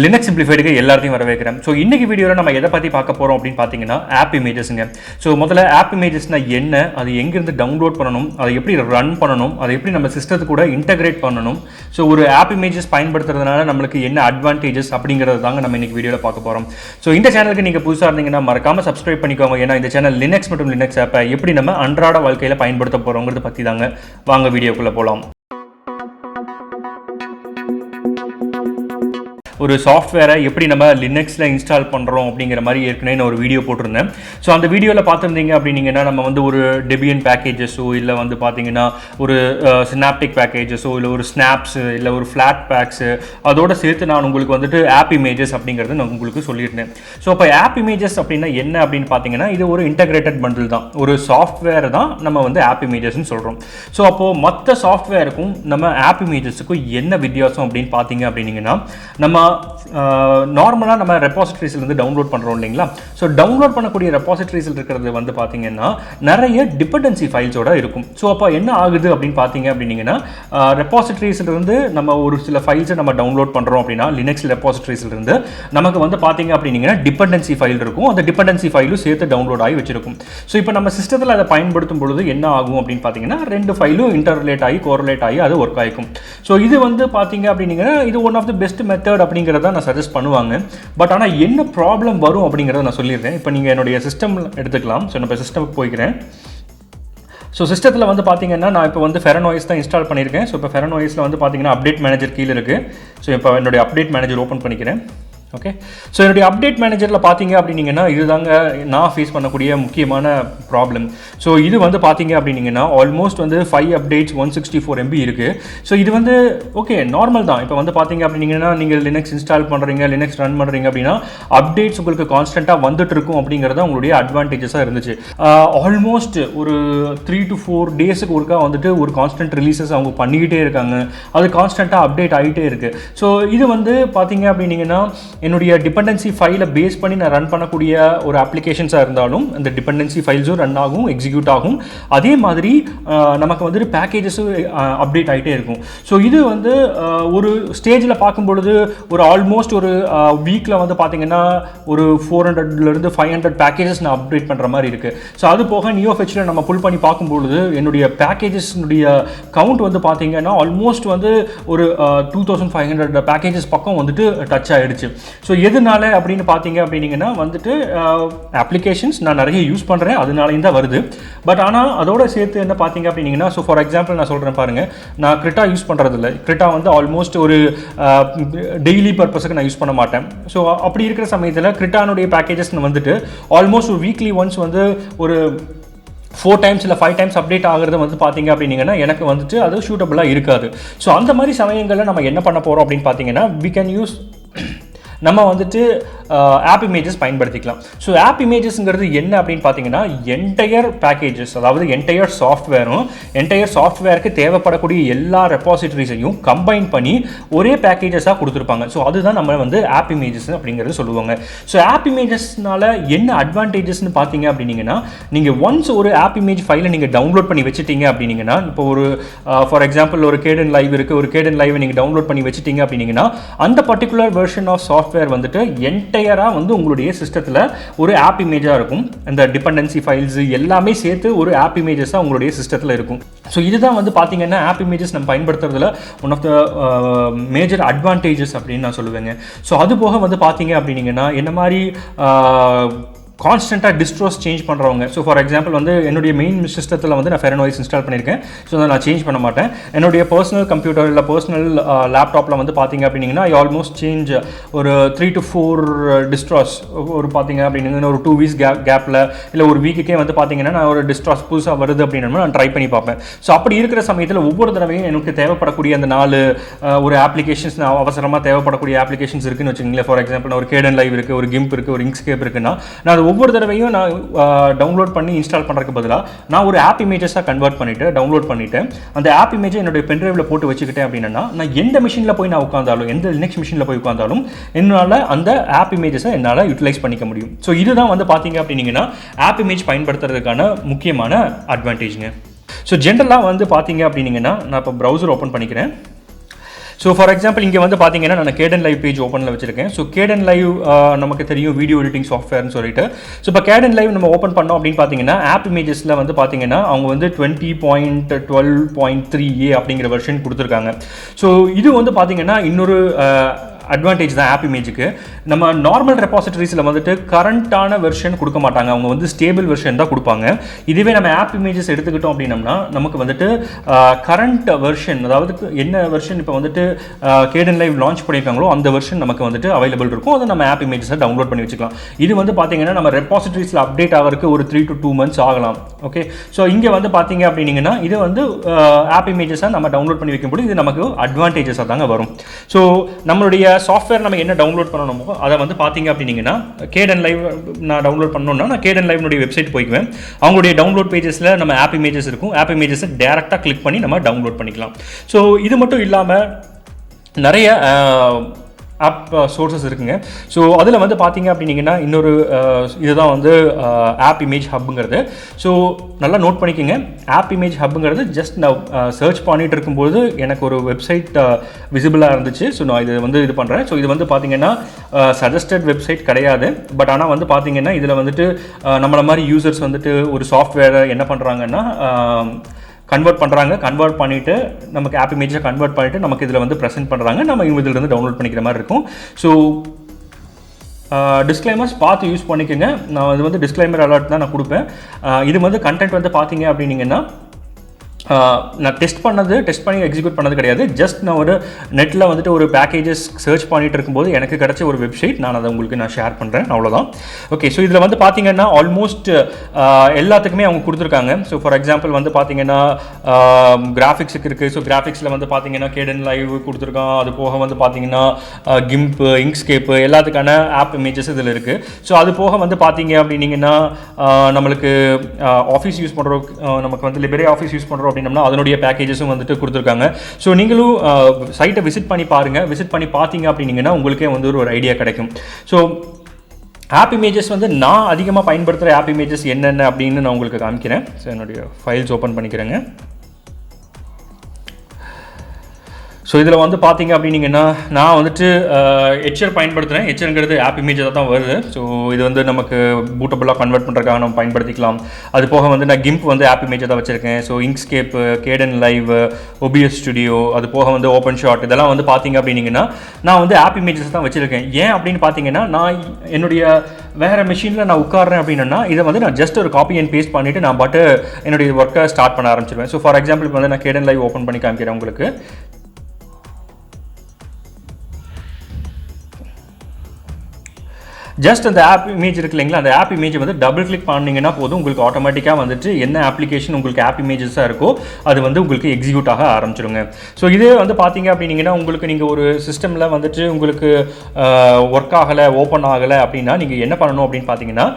Linux சிம்பிளிஃபைடுக்கு எல்லாத்தையும் வரவேற்கிறேன். So இன்னைக்கு வீடியோவில் நம்ம எதை பற்றி பார்க்க போகிறோம் அப்படின்னு பார்த்தீங்கன்னா ஆப் இமேஜஸ்ங்க. ஸோ முதல்ல ஆப் இமேஜஸ்னா என்ன, அது எங்கேருந்து டவுன்லோட் பண்ணணும், அதை எப்படி ரன் பண்ணணும், அதை எப்படி நம்ம சிஸ்டத்து கூட இன்டகிரேட் பண்ணணும், ஸோ ஒரு ஆப் இமேஜஸ் பயன்படுத்துறதுனால நம்மளுக்கு என்ன அட்வான்டேஜஸ் அப்படிங்கிறது தாங்க நம்ம இன்னைக்கு வீடியோவில் பார்க்க போகிறோம். ஸோ இந்த சேனலுக்கு நீங்கள் புதுசாக இருந்தீங்கன்னா மறக்காமல் சப்ஸ்கிரைப் பண்ணிக்கோங்க. ஏன்னா இந்த சேனல் லினக்ஸ் மற்றும் லினக்ஸ் ஆப்பை எப்படி நம்ம அன்றாட வாழ்க்கையில் பயன்படுத்த போகிறோங்கிறத பற்றி தாங்க. வாங்க வீடியோக்குள்ளே போகலாம். ஒரு சாஃப்ட்வேரை எப்படி நம்ம லினக்ஸில் இன்ஸ்டால் பண்ணுறோம் அப்படிங்கிற மாதிரி ஏற்கனவே நான் ஒரு வீடியோ போட்டிருந்தேன். ஸோ அந்த வீடியோவில் பார்த்துருந்தீங்க அப்படின்னீங்கன்னா நம்ம வந்து ஒரு டெபியன் பேக்கேஜஸோ இல்லை வந்து பார்த்தீங்கன்னா ஒரு சினாப்டிக் பேக்கேஜஸோ இல்லை ஒரு ஸ்னாப்ஸு இல்லை ஒரு ஃப்ளாட் பேக்ஸு அதோடு சேர்த்து நான் உங்களுக்கு வந்துட்டு ஆப் இமேஜஸ் அப்படிங்கிறது நான் உங்களுக்கு சொல்லியிருந்தேன். ஸோ அப்போ ஆப் இமேஜஸ் அப்படின்னா என்ன அப்படின்னு பார்த்தீங்கன்னா இது ஒரு இன்டகிரேட்டட் பண்டில் தான், ஒரு சாஃப்ட்வேர் தான் நம்ம வந்து ஆப் இமேஜஸ்ன்னு சொல்கிறோம். ஸோ அப்போது மற்ற சாஃப்ட்வேருக்கும் நம்ம ஆப் இமேஜஸுக்கும் என்ன வித்தியாசம் அப்படின்னு பார்த்தீங்க அப்படின்னீங்கன்னா நம்ம நார்மலாக நம்ம ரெபாசிட்டரிஸ்லேருந்து டவுன்லோட் பண்ணுறோம் இல்லைங்களா. ஸோ டவுன்லோட் பண்ணக்கூடிய ரெபாசிட்டரிஸில் இருக்கிறது வந்து பார்த்தீங்கன்னா நிறைய டிபெண்டன்சி ஃபைல்ஸோட இருக்கும். ஸோ அப்போ என்ன ஆகுது அப்படின்னு பார்த்தீங்க அப்படின்னீங்கன்னா ரெபாசிட்டரிஸ்லேருந்து நம்ம ஒரு சில ஃபைல்ஸை நம்ம டவுன்லோட் பண்ணுறோம் அப்படின்னா லினக்ஸ் ரெபாசிட்டரிஸ்லேருந்து நமக்கு வந்து பார்த்தீங்க அப்படின்னீங்கன்னா டிபெண்டன்சி ஃபைல் இருக்கும். அந்த டிபெண்டன்சி ஃபைலும் சேர்த்து டவுன்லோட் ஆகி வச்சிருக்கும். ஸோ இப்போ நம்ம சிஸ்டத்தில் அதை பயன்படுத்தும் பொழுது என்ன ஆகும் அப்படின்னு பார்த்தீங்கன்னா ரெண்டு ஃபைலும் இன்டர்ரிலேட் ஆகி கோரிலேட் ஆகி அது ஒர்க் ஆகிக்கும். ஸோ இது வந்து பார்த்தீங்க அப்படின்னீங்கன்னா இது one of the best method அப்படிங்கிறத நான் சஜஸ்ட் பண்ணுவாங்க. பட் ஆனால் என்ன ப்ராப்ளம் வரும் அப்படிங்கிறத நான் சொல்லிடுறேன். இப்போ நீங்கள் என்னுடைய சிஸ்டம் எடுத்துக்கலாம். ஸோ நம்ம சிஸ்டமுக்கு போய்க்கிறேன். ஸோ சிஸ்டத்தில் வந்து பார்த்தீங்கன்னா நான் இப்போ வந்து Feren OS தான் இன்ஸ்டால் பண்ணியிருக்கேன். ஸோ இப்போ Feren OSல வந்து பார்த்தீங்கன்னா அப்டேட் மேனேஜர் கீழே இருக்குது. ஸோ இப்போ என்னுடைய அப்டேட் மேனேஜர் ஓப்பன் பண்ணிக்கிறேன். ஓகே, ஸோ என்னுடைய அப்டேட் மேனேஜரில் பார்த்தீங்க அப்படின்னீங்கன்னா இதுதாங்க நான் ஃபேஸ் பண்ணக்கூடிய முக்கியமான ப்ராப்ளம். ஸோ இது வந்து பார்த்தீங்க அப்படின்னீங்கன்னா ஆல்மோஸ்ட் வந்து 5 அப்டேட்ஸ் 164 MB இருக்குது. ஸோ இது வந்து ஓகே நார்மல் தான். இப்போ வந்து பார்த்தீங்க அப்படின்னீங்கன்னா நீங்கள் லினக்ஸ் இன்ஸ்டால் பண்ணுறீங்க, லினக்ஸ் ரன் பண்ணுறீங்க அப்படின்னா அப்டேட்ஸ் உங்களுக்கு கான்ஸ்டண்ட்டாக வந்துட்டு இருக்கும் அப்படிங்கிறத உங்களுடைய அட்வான்டேஜஸாக இருந்துச்சு. ஆல்மோஸ்ட் ஒரு 3 to 4 டேஸுக்கு ஒருக்கா வந்துட்டு ஒரு கான்ஸ்டன்ட் ரிலீசஸ் அவங்க பண்ணிக்கிட்டே இருக்காங்க. அது கான்ஸ்டண்ட்டாக அப்டேட் ஆகிட்டே இருக்குது. ஸோ இது வந்து பார்த்தீங்க அப்படின்னீங்கன்னா என்னுடைய டிபெண்டன்சி ஃபைலை பேஸ் பண்ணி நான் ரன் பண்ணக்கூடிய ஒரு அப்ளிகேஷன்ஸாக இருந்தாலும் அந்த டிபெண்டன்சி ஃபைல்ஸும் ரன் ஆகும், எக்ஸிக்யூட் ஆகும். அதே மாதிரி நமக்கு வந்துட்டு பேக்கேஜஸும் அப்டேட் ஆகிட்டே இருக்கும். ஸோ இது வந்து ஒரு ஸ்டேஜில் பார்க்கும் பொழுது ஒரு ஆல்மோஸ்ட் ஒரு வீக்கில் வந்து பார்த்தீங்கன்னா ஒரு 400லேருந்து 500 பேக்கேஜஸ் நான் அப்டேட் பண்ணுற மாதிரி இருக்குது. ஸோ அது போக நியோஃபெச்சில் நம்ம புல் பண்ணி பார்க்கும்பொழுது என்னுடைய பேக்கேஜஸ்னுடைய கவுண்ட் வந்து பார்த்தீங்கன்னா ஆல்மோஸ்ட் வந்து ஒரு 2500 பேக்கேஜஸ் பக்கம் வந்துட்டு டச் ஆகிடுச்சு. ஸோ எதனால அப்படின்னு பார்த்தீங்க அப்படின்னீங்கன்னா வந்துட்டு அப்ளிகேஷன்ஸ் நான் நிறைய யூஸ் பண்ணுறேன், அதனாலையும் தான் வருது. பட் ஆனால் அதோட சேர்த்து என்ன பார்த்தீங்க அப்படின்னீங்கன்னா ஸோ ஃபார் எக்ஸாம்பிள் நான் சொல்கிறேன் பாருங்கள், நான் கிரிட்டா யூஸ் பண்ணுறதில்ல. கிரிட்டா வந்து ஆல்மோஸ்ட் ஒரு டெய்லி பர்பஸுக்கு நான் யூஸ் பண்ண மாட்டேன். ஸோ அப்படி இருக்கிற சமயத்தில் கிரிட்டானுடைய பேக்கேஜஸ் வந்துட்டு ஆல்மோஸ்ட் ஒரு வீக்லி ஒன்ஸ் வந்து ஒரு 4 times இல்லை 5 times அப்டேட் ஆகிறது வந்து பார்த்தீங்க அப்படின்னீங்கன்னா எனக்கு வந்துட்டு அது சூட்டபுளாக இருக்காது. ஸோ அந்த மாதிரி சமயங்களில் நம்ம என்ன பண்ண போகிறோம் அப்படின்னு பார்த்தீங்கன்னா we can use நம்ம வந்துட்டு ஆப் இமேஜஸ் பயன்படுத்திக்கலாம். ஸோ ஆப் இமேஜஸ்ங்கிறது என்ன அப்படின்னு பார்த்தீங்கன்னா என்டையர் பேக்கேஜஸ், அதாவது என்டையர் சாஃப்ட்வேருக்கு தேவைப்படக்கூடிய எல்லா ரெபாசிட்டரிஸையும் கம்பைன் பண்ணி ஒரே பேக்கேஜஸாக கொடுத்துருப்பாங்க. ஸோ அதுதான் நம்ம வந்து ஆப் இமேஜஸ் அப்படிங்கிறது சொல்லுவாங்க. ஸோ ஆப் இமேஜஸ்னால என்ன அட்வான்டேஜஸ்ன்னு பார்த்தீங்க அப்படின்னீங்கன்னா நீங்கள் ஒன்ஸ் ஒரு ஆப் இமேஜ் ஃபைலை நீங்கள் டவுன்லோட் பண்ணி வச்சுட்டீங்க அப்படின்னீங்கன்னா இப்போ ஒரு ஃபார் எக்ஸாம்பிள் ஒரு கேடன் லைவ் இருக்குது, ஒரு கேடன் லைவை நீங்கள் டவுன்லோட் பண்ணி வச்சுட்டீங்க அப்படின்னீங்கன்னா அந்த பர்டிகுலர் வெர்ஷன் ஆஃப் சாஃப்ட்வேர் வந்துட்டு என்டையராக வந்து உங்களுடைய சிஸ்டத்தில் ஒரு ஆப் இமேஜாக இருக்கும். அந்த டிபெண்டன்சி ஃபைல்ஸ் எல்லாமே சேர்த்து ஒரு ஆப் இமேஜஸாக உங்களுடைய சிஸ்டத்தில் இருக்கும். ஸோ இதுதான் வந்து பார்த்தீங்கன்னா ஆப் இமேஜஸ் நம்ம பயன்படுத்துறதுல one of the major advantages அப்படின்னு நான் சொல்லுவேங்க. ஸோ அது போக வந்து பார்த்தீங்க அப்படின்னீங்கன்னா என்ன மாதிரி கான்ஸ்டண்ட்டாக டிஸ்ட்ரோஸ் சேஞ்ச் பண்ணுறவங்க. ஸோ ஃபார் எக்ஸாம்பிள் வந்து என்னுடைய மெயின் சிஸ்டத்தில் வந்து நான் Feren OS இன்ஸ்டால் பண்ணியிருக்கேன். ஸோ அதை நான் சேஞ்ச் பண்ண மாட்டேன். என்னுடைய பர்சனல் கம்ப்யூட்டர் இல்லை பர்சனல் லேப்டாப்பில் வந்து பார்த்தீங்க அப்படின்னீங்கன்னா ஐ ஆல்மோஸ்ட் சேஞ்ச் ஒரு 3 to 4 டிஸ்ட்ராஸ் ஒரு பார்த்தீங்க அப்படின்னா ஒரு 2 weeks கேப்பில் இல்லை ஒரு வீக்குக்கே வந்து பார்த்தீங்கன்னா நான் ஒரு டிஸ்ட்ராஸ் புதுசாக வருது அப்படின்னா நான் ட்ரை பண்ணி பார்ப்பேன். ஸோ அப்படி இருக்கிற சமயத்தில் ஒவ்வொரு தடவையும் எனக்கு தேவைப்படக்கூடிய அந்த 4 ஒரு அப்ளிகேஷன்ஸ் அவசரமாக தேவைப்படக்கூடிய அப்ளிகேஷன்ஸ் இருக்குன்னு வச்சுக்கோங்களேன். ஃபார் எக்ஸாம்பிள் ஒரு கேடன் லைவ் இருக்குது, ஒரு கிம்ப் இருக்குது, ஒரு இங்க்ஸ்கேப் இருக்குன்னா நான் ஒவ்வொரு தடவையும் நான் டவுன்லோட் பண்ணி இன்ஸ்டால் பண்ணுறதுக்கு பதிலாக நான் ஒரு ஆப் இமேஜஸாக கன்வெர்ட் பண்ணிவிட்டு டவுன்லோட் பண்ணிவிட்டு அந்த ஆப் இமேஜை என்னுடைய பென்ட்ரைவில் போட்டு வச்சுக்கிட்டேன் அப்படின்னா நான் எந்த மிஷினில் போய் நான் உட்காந்தாலும், எந்த லினக்ஸ் மிஷினில் போய் உட்காந்தாலும் என்னால் அந்த ஆப் இமேஜஸை என்னால் யூட்டிலைஸ் பண்ணிக்க முடியும். ஸோ இதுதான் வந்து பார்த்தீங்க அப்படின்னீங்கன்னா ஆப் இமேஜ் பயன்படுத்துறதுக்கான முக்கியமான அட்வான்டேஜுங்க. ஸோ ஜென்ரலாக வந்து பார்த்தீங்க அப்படின்னீங்கன்னா நான் இப்போ ப்ரௌசர் ஓப்பன் பண்ணிக்கிறேன். ஸோ ஃபார் எக்ஸாம்பிள் இங்கே வந்து பார்த்தீங்கன்னா நான் கேடன் லைவ் பேஜ் ஓப்பனில் வச்சிருக்கேன். ஸோ கேடன் லைவ் நமக்கு தெரியும் வீடியோ எடிட்டிங் சாஃப்ட்வேர்னு சொல்லிட்டு. ஸோ இப்போ கேடன் லைவ் நம்ம ஓப்பன் பண்ணோம் அப்படின்னு பார்த்தீங்கன்னா ஆப் இமேஜஸில் வந்து பார்த்தீங்கன்னா அவங்க வந்து 20.12.3a அப்படிங்கிற வெர்ஷன் கொடுத்துருக்காங்க. ஸோ இது வந்து பார்த்தீங்கன்னா இன்னொரு அட்வான்டேஜ் தான் ஆப் இமேஜுக்கு. நம்ம நார்மல் ரெபாசிட்டரிஸில் வந்துட்டு கரண்ட்டான வெர்ஷன் கொடுக்க மாட்டாங்க, அவங்க வந்து ஸ்டேபிள் வெர்ஷன் தான் கொடுப்பாங்க. இதுவே நம்ம ஆப் இமேஜஸ் எடுத்துக்கிட்டோம் அப்படின்னம்னா நமக்கு வந்துட்டு கரண்ட் வெர்ஷன், அதாவது என்ன வெர்ஷன் இப்போ வந்துட்டு கேடன் லைவ் லான்ச் பண்ணியிருக்காங்களோ அந்த வெர்ஷன் நமக்கு வந்துட்டு அவைலபிள் இருக்கும். அதை நம்ம ஆப் இமேஜஸை டவுன்லோட் பண்ணி வச்சுக்கலாம். இது வந்து பார்த்தீங்கன்னா நம்ம ரெபாசிட்டரிஸில் அப்டேட் ஆகிறதுக்கு ஒரு 3 to 2 months ஆகலாம். ஓகே, ஸோ இங்கே வந்து பார்த்தீங்க அப்படின்னீங்கன்னா இது வந்து ஆப் இமேஜஸை நம்ம டவுன்லோட் பண்ணி வைக்கும்போது இது நமக்கு அட்வான்டேஜஸாக தாங்க வரும். ஸோ நம்மளுடைய சாஃப்ட்வேர் நம்ம என்ன டவுன்லோட் பண்ணணுமோ அதை வந்து பார்த்தீங்க அப்படின்னீங்கன்னா கேடன் லைவ் நான் டவுன்லோட் பண்ணணும்னா நான் கேடன் லைவ்னுடைய வெப்சைட் போய்க்குவேன். அவங்களுடைய டவுன்லோட் பேஜஸில் நம்ம ஆப் இமேஜஸ் இருக்கும். ஆப் இமேஜஸை டேரெக்டாக கிளிக் பண்ணி நம்ம டவுன்லோட் பண்ணிக்கலாம். ஸோ இது மட்டும் இல்லாமல் நிறைய ஆப் சோர்ஸஸ் இருக்குங்க. ஸோ அதில் வந்து பார்த்தீங்க அப்படின்னீங்கன்னா இன்னொரு இதுதான் வந்து ஆப் இமேஜ் ஹப்புங்கிறது. ஸோ நல்லா நோட் பண்ணிக்கோங்க, ஆப் இமேஜ் ஹப்புங்கிறது ஜஸ்ட் நான் சர்ச் பண்ணிட்டு இருக்கும்போது எனக்கு ஒரு வெப்சைட் விசிபிளாக இருந்துச்சு. ஸோ நான் இது பண்ணுறேன். ஸோ இது வந்து பார்த்தீங்கன்னா சஜஸ்டட் வெப்சைட் கிடையாது. பட் ஆனால் வந்து பார்த்தீங்கன்னா இதில் வந்துட்டு நம்மளை மாதிரி யூசர்ஸ் வந்துட்டு ஒரு சாஃப்ட்வேரை என்ன பண்ணுறாங்கன்னா கன்வெர்ட் பண்ணிவிட்டு நமக்கு ஆப் இமேஜை கன்வெர்ட் பண்ணிவிட்டு நமக்கு இதில் வந்து ப்ரெசென்ட் பண்ணுறாங்க. நம்ம இதிலிருந்து டவுன்லோட் பண்ணிக்கிற மாதிரி இருக்கும். ஸோ டிஸ்க்ளைமர்ஸ் பார்த்து யூஸ் பண்ணிக்கோங்க. நான் இது வந்து டிஸ்க்ளைமர் அலர்ட் தான் நான் கொடுப்பேன். இது வந்து கண்டென்ட் வந்து பார்த்தீங்க அப்படின்னீங்கன்னா நான் டெஸ்ட் பண்ணி எக்ஸிக்யூட் பண்ணது கிடையாது. ஜஸ்ட் நான் ஒரு நெட்டில் வந்துட்டு ஒரு பேக்கேஜஸ் சர்ச் பண்ணிட்டு இருக்கும்போது எனக்கு கிடைச்ச ஒரு வெப்சைட், நான் அதை உங்களுக்கு நான் ஷேர் பண்ணுறேன், அவ்வளோதான். ஓகே, ஸோ இதில் வந்து பார்த்தீங்கன்னா ஆல்மோஸ்ட் எல்லாத்துக்குமே அவங்க கொடுத்துருக்காங்க. ஸோ ஃபார் எக்ஸாம்பிள் வந்து பார்த்தீங்கன்னா கிராஃபிக்ஸுக்கு இருக்குது. ஸோ கிராஃபிக்ஸில் வந்து பார்த்தீங்கன்னா கேடன் லைவ் கொடுத்துருக்கான். அது போக வந்து பார்த்தீங்கன்னா கிம்ப், இங்க்ஸ்கேப்பு எல்லாத்துக்கான ஆப் இமேஜஸ் இதில் இருக்குது. ஸோ அது போக வந்து பார்த்தீங்க அப்படின்னீங்கன்னா நம்மளுக்கு ஆஃபீஸ் யூஸ் பண்ணுறோம், நமக்கு வந்து லிபரே ஆஃபீஸ் யூஸ் பண்ணுறோம் அப்படின்னா அதனுடைய பேக்கேஜஸும் வந்துட்டு கொடுத்துருக்காங்க. ஸோ நீங்களும் சைட்டை விசிட் பண்ணி பாருங்கள். விசிட் பண்ணி பார்த்தீங்க அப்படின்னீங்கன்னா உங்களுக்கே வந்து ஒரு ஐடியா கிடைக்கும். ஸோ ஆப் இமேஜஸ் வந்து நான் அதிகமாக பயன்படுத்துகிற ஆப் இமேஜஸ் என்னென்ன அப்படின்னு நான் உங்களுக்கு காமிக்கிறேன். ஸோ என்னுடைய ஃபைல்ஸ் ஓப்பன் பண்ணிக்கிறேங்க. ஸோ இதில் வந்து பார்த்தீங்க அப்படின்னீங்கன்னா நான் வந்துட்டு ஹெச்ஆர் பயன்படுத்துகிறேன். ஹெச்ஆருங்கிறது ஆப் இமேஜாக தான் வருது. ஸோ இது வந்து நமக்கு பூட்டபுளாக கன்வெர்ட் பண்ணுறதுக்காக நம்ம பயன்படுத்திக்கலாம். அது போக வந்து நான் கிம்ப் வந்து ஆப் இமேஜாக தான் வச்சுருக்கேன். ஸோ இங்க்ஸ்கேப்பு, கேடன் லைவ், OBS ஸ்டுடியோ, அது போக வந்து ஓப்பன் ஷாட், இதெல்லாம் வந்து பார்த்தீங்க அப்படின்னீங்கன்னா நான் வந்து ஆப் இமேஜஸ் தான் வச்சுருக்கேன். ஏன் அப்படின்னு பார்த்தீங்கன்னா நான் என்னுடைய வேறு மிஷினில் நான் உட்காரேன் அப்படின்னா இதை வந்து நான் ஜஸ்ட் ஒரு காப்பி அண்ட் பேஸ்ட் பண்ணிவிட்டு நான் பாட்டு என்னுடைய ஒர்க்கை ஸ்டார்ட் பண்ண ஆரம்பிச்சிருவேன். ஸோ ஃபார் எக்ஸாம்பிள் இப்போ வந்து நான் கேடன் லைவ் ஓப்பன் பண்ணி காமிக்கிறேன் உங்களுக்கு. ஜஸ்ட் அந்த ஆப் இமேஜ் இருக்கு இல்லைங்களா, அந்த ஆப் இமேஜை வந்து டபுள் கிளிக் பண்ணிங்கன்னா போதும், உங்களுக்கு ஆட்டோமேட்டிக்காக வந்துட்டு என்ன அப்ளிகேஷன் உங்களுக்கு ஆப் இமேஜஸாக இருக்கோ அது வந்து உங்களுக்கு எக்ஸிக்யூட் ஆக ஆரம்பிச்சிருங்க. ஸோ இதே வந்து பார்த்தீங்க அப்படின்னீங்கன்னா உங்களுக்கு நீங்கள் ஒரு சிஸ்டமில் வந்துட்டு உங்களுக்கு ஒர்க் ஆகலை, ஓப்பன் ஆகலை அப்படின்னா நீங்கள் என்ன பண்ணணும் அப்படின்னு பார்த்தீங்கன்னா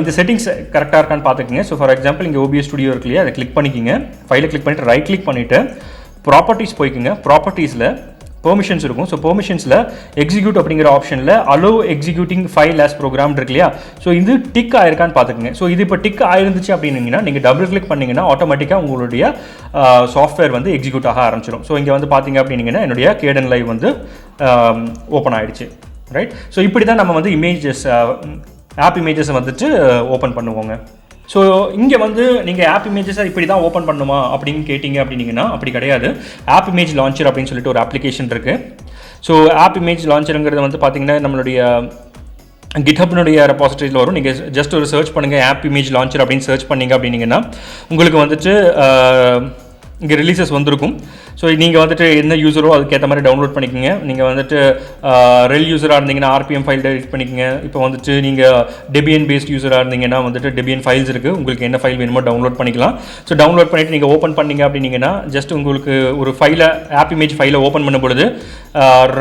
இந்த செட்டிங்ஸ் கரெக்டாக இருக்கான்னு பார்த்துக்குங்க. ஸோ ஃபார் எக்ஸாம்பிள் இங்கே OBS ஸ்டுடியோ இருக்கு இல்லையா, அதை கிளிக் பண்ணிக்கிங்க. ஃபைலை கிளிக் பண்ணிவிட்டு ரைட் கிளிக் பண்ணிவிட்டு ப்ராப்பர்ட்டிஸ் போய்க்குங்க. ப்ராப்பர்ட்டிஸில் பெர்மிஷன்ஸ் இருக்கும். ஸோ பெர்மிஷன்ஸில் எக்ஸிக்யூட் அப்படிங்கிற ஆப்ஷனில் allow executing file as program இருக்கு இல்லையா, ஸோ இது டிக் ஆயிருக்கான்னு பார்த்துக்குங்க. ஸோ இது இப்போ டிக் ஆயிருந்துச்சு அப்படின்னீங்கன்னா நீங்கள் டபுள் கிளிக் பண்ணிங்கன்னா ஆட்டோமேட்டிக்காக உங்களுடைய சாஃப்ட்வேர் வந்து எக்ஸிக்யூட் ஆக ஆரம்பிச்சிடும். ஸோ இங்கே வந்து பார்த்தீங்க அப்படின்னீங்கன்னா என்னுடைய கேடன் லைவ் வந்து ஓப்பன் ஆகிடுச்சு. ரைட், ஸோ இப்படி தான் நம்ம வந்து இமேஜஸ் ஆப் இமேஜஸை வந்துட்டு ஓப்பன் பண்ணுவோங்க. ஸோ இங்கே வந்து நீங்கள் ஆப் இமேஜஸை இப்படி தான் ஓப்பன் பண்ணுமா அப்படின்னு கேட்டிங்க அப்படின்னீங்கன்னா அப்படி கிடையாது. ஆப் இமேஜ் லான்ச்சர் அப்படின்னு சொல்லிட்டு ஒரு அப்ளிகேஷன் இருக்குது. ஸோ ஆப் இமேஜ் லான்ச்சருங்கிறது வந்து பார்த்தீங்கன்னா நம்மளுடைய கிட்ஹப்னுடைய ரெபாசிட்டரியில் வரும். நீங்கள் ஜஸ்ட் ஒரு சர்ச் பண்ணுங்கள், ஆப் இமேஜ் லான்ச்சர் அப்படின்னு சர்ச் பண்ணிங்க அப்படின்னீங்கன்னா உங்களுக்கு வந்துட்டு இங்கே ரிலீசஸ் வந்திருக்கும். ஸோ நீங்கள் வந்துட்டு என்ன யூஸரோ அதுக்கேற்ற மாதிரி டவுன்லோட் பண்ணிக்கோங்க. நீங்கள் வந்துட்டு ரெல் யூஸராக இருந்தீங்கன்னா RPM ஃபைல் எடிட் பண்ணிக்கோங்க. இப்போ வந்துட்டு நீங்கள் டெபியன் பேஸ்ட் யூஸராக இருந்தீங்கன்னா வந்துட்டு டெபியன் ஃபைல்ஸ் இருக்குது, உங்களுக்கு என்ன ஃபைல் வேணுமோ டவுன்லோட் பண்ணிக்கலாம். ஸோ டவுன்லோட் பண்ணிவிட்டு நீங்கள் ஓப்பன் பண்ணிங்க அப்படின்னீங்கன்னா ஜஸ்ட் உங்களுக்கு ஒரு ஃபைலை ஆப் இமேஜ் ஃபைலை ஓப்பன் பண்ணும் பொழுது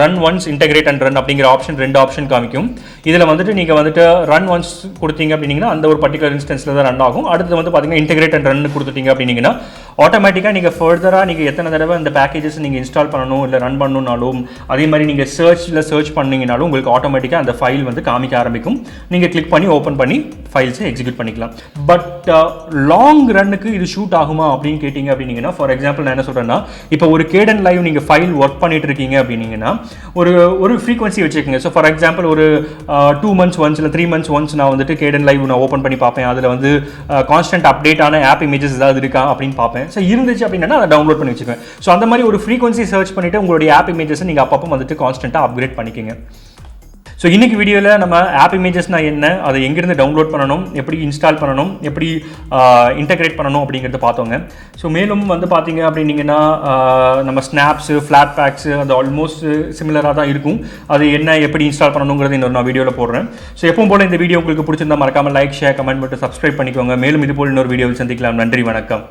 run once, integrate and run அப்படிங்கிற ஆப்ஷன் 2 ஆப்ஷன் காமிக்கும். இதில் வந்துட்டு நீங்கள் வந்துட்டு ரன் ஒன்ஸ் கொடுத்தீங்க அப்படின்னீங்கன்னா அந்த ஒரு பர்டிகுலர் இன்ஸ்டன்ஸில் தான் ரன் ஆகும். அடுத்து வந்து பார்த்தீங்கன்னா இன்டெகிரேட் அண்ட் ரன் கொடுத்துட்டீங்க அப்படின்னீங்கன்னா ஆட்டோமேட்டிக்காக நீங்கள் ஃபர்தராக நீங்கள் எத்தனை தடவை இந்த பேக்கேஜஸ் நீங்கள் இன்ஸ்டால் பண்ணணும் இல்லை ரன் பண்ணணும்னாலும் அதே மாதிரி நீங்கள் சர்ச் பண்ணிங்கனாலும் உங்களுக்கு ஆட்டோமேட்டிக்காக அந்த ஃபைல் வந்து காமிக்க ஆரம்பிக்கும். நீங்கள் கிளிக் பண்ணி ஓப்பன் பண்ணி ஃபைல்ஸை எக்ஸிக்யூட் பண்ணிக்கலாம். பட் லாங் ரன்னுக்கு இது ஷூட் ஆகுமா அப்படின்னு கேட்டிங்க அப்படின்னீங்கன்னா, ஃபார் எக்ஸாம்பிள் நான் என்ன சொல்கிறேன்னா, இப்போ ஒரு கேடன் லைவ் நீங்கள் ஃபைல் ஒர்க் பண்ணிட்டு இருக்கீங்க அப்படின்னீங்கன்னா ஒரு ஃப்ரீக்வன்சி வச்சுக்கோங்க. ஸோ ஃபார் எக்ஸாம்பிள் ஒரு 2 months ஒன்ஸ் இல்லை 3 months ஒன்ஸ் நான் வந்துட்டு கேடன் லைவ் நான் ஓப்பன் பண்ணி பார்ப்பேன். அதில் வந்து கான்ஸ்டன்ட் அப்டேட்டான ஆப் இமேஜஸ் ஏதாவது இருக்கா அப்படின்னு பார்ப்பேன். ஸோ இருந்துச்சு அப்படின்னா அதை டவுன்லோட் பண்ணி வச்சுக்குவேன். ஸோ அந்த மாதிரி ஒரு ஃப்ரீக்வன்சி சர்ச் பண்ணிவிட்டு உங்களுடைய ஆப் இமேஜஸை நீங்கள் அப்பப்போ வந்துட்டு கான்ஸ்டன்ட்டாக அப்கிரேட் பண்ணிக்கோங்க. ஸோ இன்றைக்கி வீடியோவில் நம்ம ஆப் இமேஜஸ்னால் என்ன, அதை எங்கேருந்து டவுன்லோட் பண்ணணும், எப்படி இன்ஸ்டால் பண்ணணும், எப்படி இன்டகிரேட் பண்ணணும் அப்படிங்கிறத பார்த்தோங்க. ஸோ மேலும் வந்து பார்த்தீங்க அப்படின்னீங்கன்னா நம்ம ஸ்னாப்ஸு, ஃப்ளாட் பேக்ஸு அது ஆல்மோஸ்ட் சிமிலராக தான் இருக்கும். அது என்ன எப்படி இன்ஸ்டால் பண்ணணுங்கிறது இன்னொரு நான் வீடியோவில் போடுறேன். ஸோ எப்பவும் போல் இந்த வீடியோ உங்களுக்கு பிடிச்சிருந்தா மறக்காமல் லைக், ஷேர், கமெண்ட் மட்டும் சப்ஸ்கிரைப் பண்ணிக்கோங்க. மேலும் இது போல் இன்னொரு வீடியோவில் சந்திக்கலாம். நன்றி, வணக்கம்.